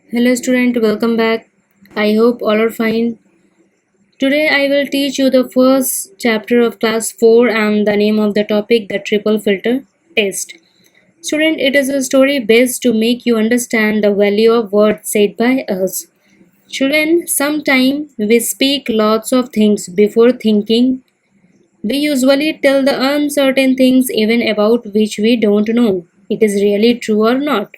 Hello student, welcome back. I hope all are fine. Today I will teach you the first chapter of class 4 and the name of the topic the triple filter test. Student, it is a story based to make you understand the value of words said by us. Children, sometimes we speak lots of things before thinking. We usually tell the uncertain things even about which we don't know it is really true or not.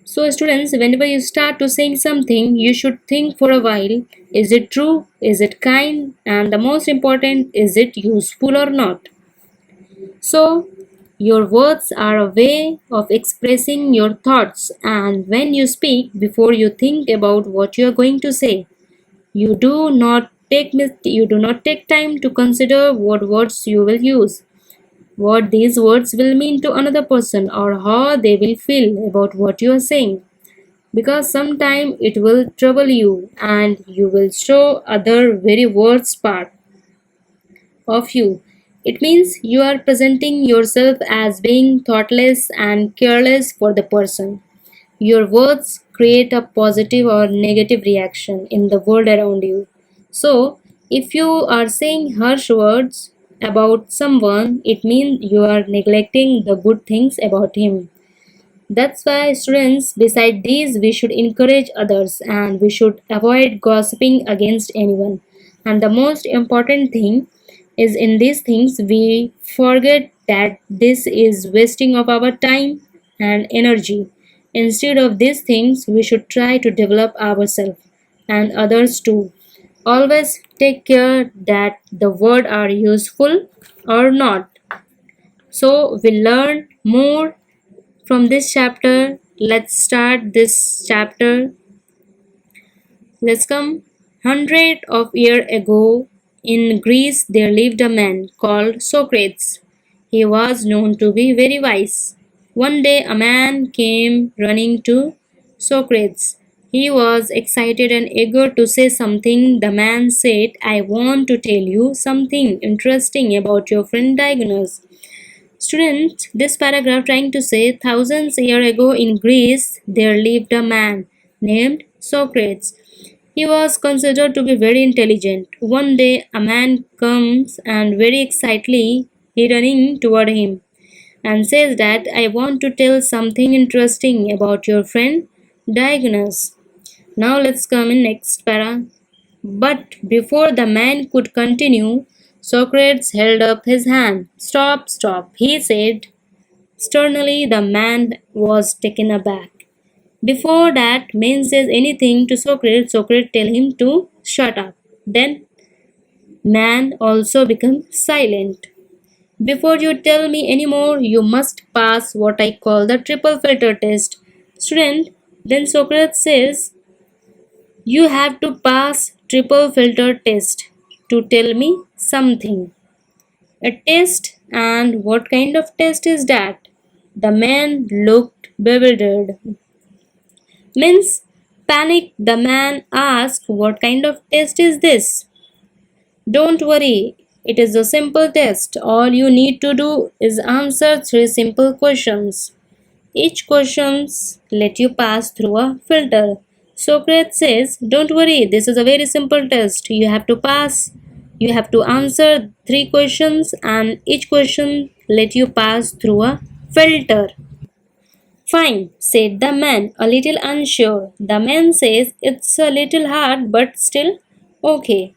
So, students, whenever you start to saying something, you should think for a while is it true? Is it kind? And the most important, is it useful or not? So, your words are a way of expressing your thoughts, and when you speak, before you think about what you are going to say, you do not take time to consider what words you will use, what these words will mean to another person, or how they will feel about what you are saying because sometime it will trouble you and you will show other very worst part of you. It means you are presenting yourself as being thoughtless and careless for the person. Your words create a positive or negative reaction in the world around you. So, if you are saying harsh words about someone, it means you are neglecting the good things about him. That's why, students, beside these, we should encourage others and we should avoid gossiping against anyone. And the most important thing is in these things, we forget that this is wasting of our time and energy. Instead of these things, we should try to develop ourselves and others too. Always take care that the words are useful or not. So we learn more from this chapter. Let's start this chapter. Let's come. Hundred of years ago in Greece there lived a man called Socrates. He was known to be very wise. One day a man came running to Socrates. He was excited and eager to say something. The man said, I want to tell you something interesting about your friend Diogenes. Student, this paragraph trying to say thousands years ago in Greece there lived a man named Socrates. He was considered to be very intelligent. One day a man comes and very excitedly he running toward him and says that I want to tell something interesting about your friend Diogenes. Now let's come in next para. But before the man could continue, Socrates held up his hand. Stop, stop, he said. Sternly, the man was taken aback. Before that man says anything to Socrates, Socrates tell him to shut up. Then man also become silent. Before you tell me any more, you must pass what I call the triple filter test. Student, then Socrates says, you have to pass triple filter test to tell me something. A test, and what kind of test is that? The man looked bewildered. Means panic. The man asked, what kind of test is this? Don't worry, it is a simple test. All you need to do is answer three simple questions. Each questions let you pass through a filter. Socrates says, don't worry, this is a very simple test. You have to pass. You have to answer three questions and each question let you pass through a filter. Fine, said the man, a little unsure. The man says, it's a little hard but still okay.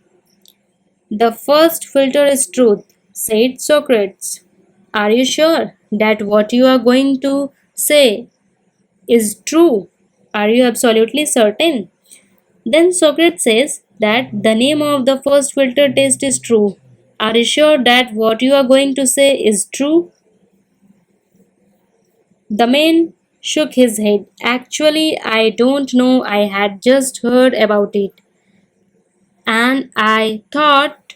The first filter is truth, said Socrates. Are you sure that what you are going to say is true? Are you absolutely certain? Then Socrates says that the name of the first filter test is true. Are you sure that what you are going to say is true? The man shook his head. Actually, I don't know. I had just heard about it. And I thought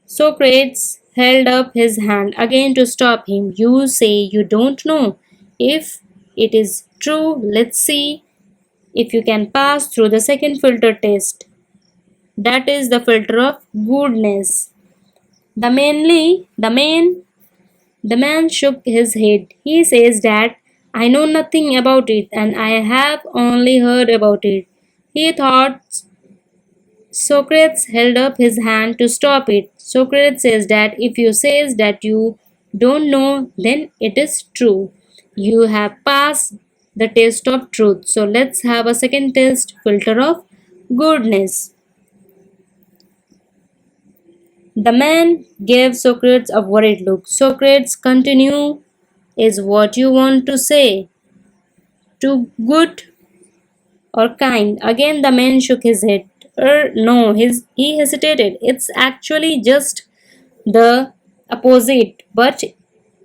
Socrates held up his hand again to stop him. You say you don't know. If it is true, let's see if you can pass through the second filter test. That is the filter of goodness. The man shook his head. He says that I know nothing about it and I have only heard about it. He thought. Socrates held up his hand to stop it. Socrates says that if you say that you don't know, then it is true. You have passed the test of truth. So let's have a second test, filter of goodness. The man gave Socrates a worried look. Socrates, continue is what you want to say. To good or kind? Again, the man shook his head. No, he hesitated. It's actually just the opposite, but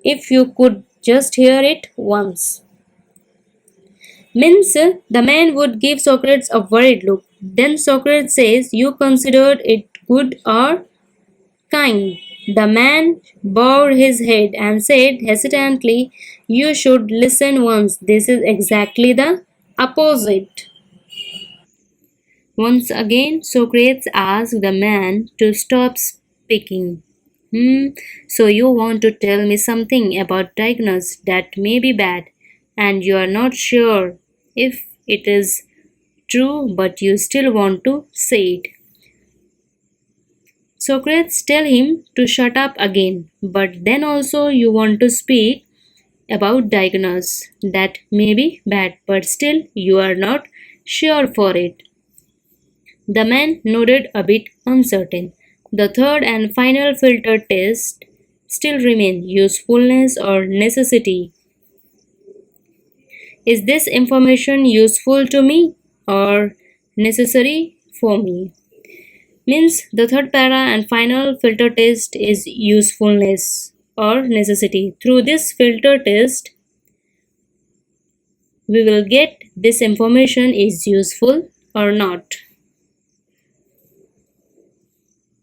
if you could just hear it once. Means the man would give Socrates a worried look. Then Socrates says, you considered it good or kind. The man bowed his head and said hesitantly, you should listen once. This is exactly the opposite. Once again, Socrates asked the man to stop speaking. So you want to tell me something about Dionysus that may be bad, and you are not sure if it is true, but you still want to say it. Socrates tell him to shut up again, but then also you want to speak about Dionysus that may be bad, but still you are not sure for it. The man nodded a bit uncertain. The third and final filter test still remain usefulness or necessity. Is this information useful to me or necessary for me? Means the third para and final filter test is usefulness or necessity. Through this filter test, we will get this information is useful or not.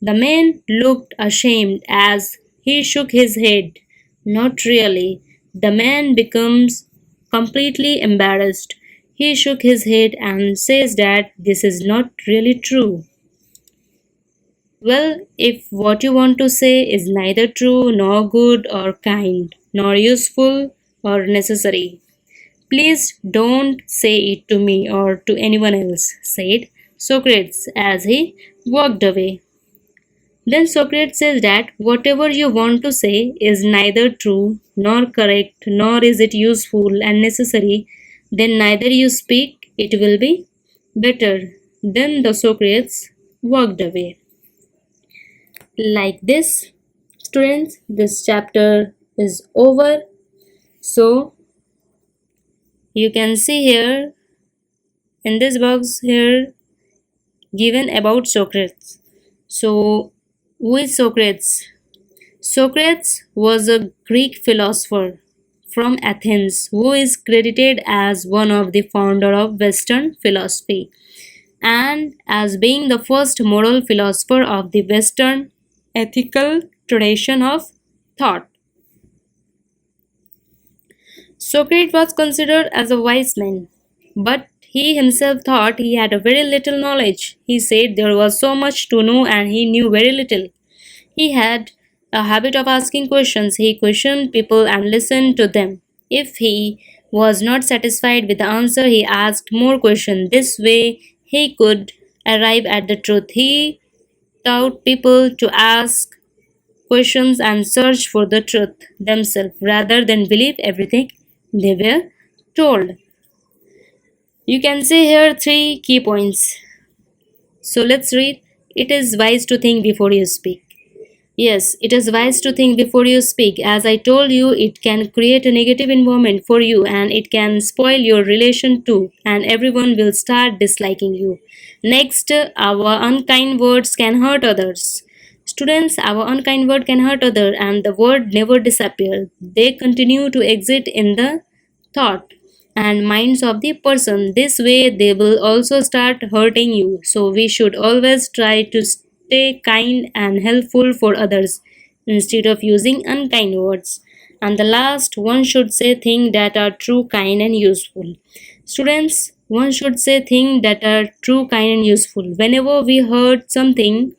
The man looked ashamed as he shook his head. Not really. The man becomes completely embarrassed. He shook his head and says that this is not really true. Well, if what you want to say is neither true nor good or kind, nor useful or necessary, please don't say it to me or to anyone else, said Socrates as he walked away. Then Socrates says that whatever you want to say is neither true nor correct, nor is it useful and necessary, then neither you speak, it will be better. Then the Socrates walked away. Like this, students, this chapter is over. So you can see here in this box here given about Socrates. So who is Socrates? Socrates was a Greek philosopher from Athens who is credited as one of the founder of Western philosophy and as being the first moral philosopher of the Western ethical tradition of thought. Socrates was considered as a wise man, but he himself thought he had a very little knowledge. He said there was so much to know and he knew very little. He had a habit of asking questions. He questioned people and listened to them. If he was not satisfied with the answer, he asked more questions. This way, he could arrive at the truth. He taught people to ask questions and search for the truth themselves rather than believe everything they were told. You can see here three key points. So let's read. It is wise to think before you speak. Yes, it is wise to think before you speak. As I told you, it can create a negative environment for you and it can spoil your relation too, and everyone will start disliking you. Next, our unkind words can hurt others. Students, our unkind word can hurt others and the word never disappear. They continue to exist in the thought and minds of the person. This way they will also start hurting you. So we should always try to stay kind and helpful for others instead of using unkind words. And the last, one should say things that are true, kind, and useful. Students, one should say things that are true, kind, and useful. Whenever we heard something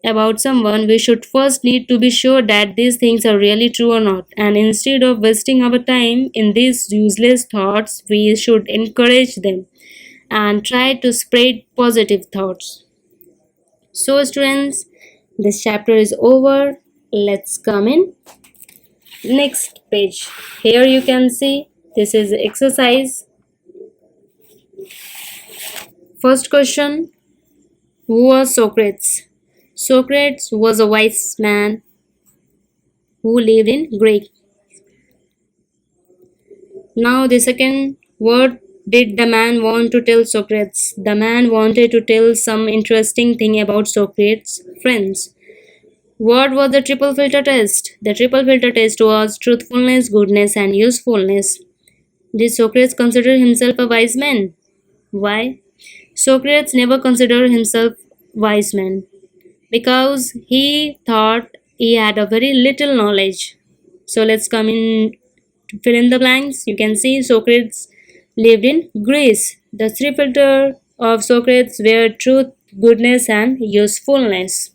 about someone, we should first need to be sure that these things are really true or not. And instead of wasting our time in these useless thoughts, we should encourage them and try to spread positive thoughts. So, students, this chapter is over. Let's come in next page. Here you can see this is exercise. First question: who was Socrates? Socrates was a wise man who lived in Greece. Now the second, what did the man want to tell Socrates? The man wanted to tell some interesting thing about Socrates' friends. What was the triple filter test? The triple filter test was truthfulness, goodness, and usefulness. Did Socrates consider himself a wise man? Why? Socrates never considered himself wise man because he thought he had a very little knowledge. So let's come in to fill in the blanks. You can see Socrates lived in Greece. The three filter of Socrates were truth, goodness, and usefulness.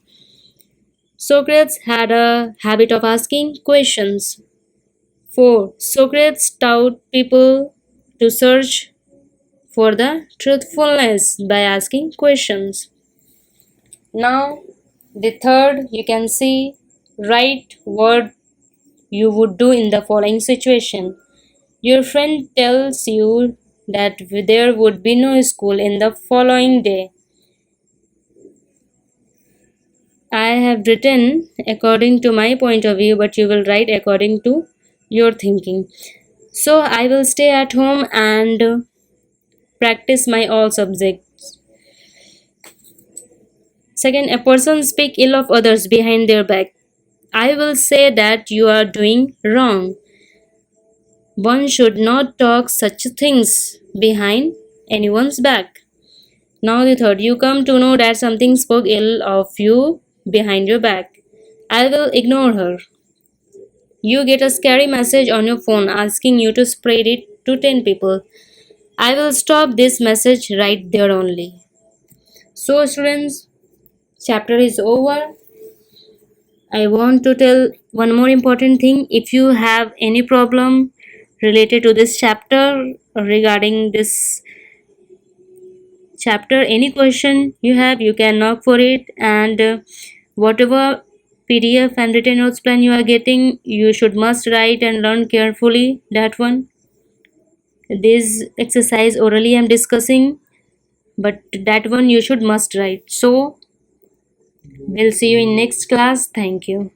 Socrates had a habit of asking questions. 4. Socrates taught people to search for the truthfulness by asking questions. Now, the third, you can see, write what you would do in the following situation. Your friend tells you that there would be no school in the following day. I have written according to my point of view, but you will write according to your thinking. So I will stay at home and practice my all subjects. Second, a person speak ill of others behind their back. I will say that you are doing wrong. One should not talk such things behind anyone's back. Now the third, you come to know that something spoke ill of you behind your back. I will ignore her. You get a scary message on your phone asking you to spread it to 10 people. I will stop this message right there only. So students, chapter is over. I want to tell one more important thing. If you have any problem related to this chapter, regarding this chapter, any question you have, you can knock for it, and whatever PDF and written notes plan you are getting, you should must write and learn carefully that one. This exercise orally I am discussing, but that one you should must write. So we'll see you in next class. Thank you.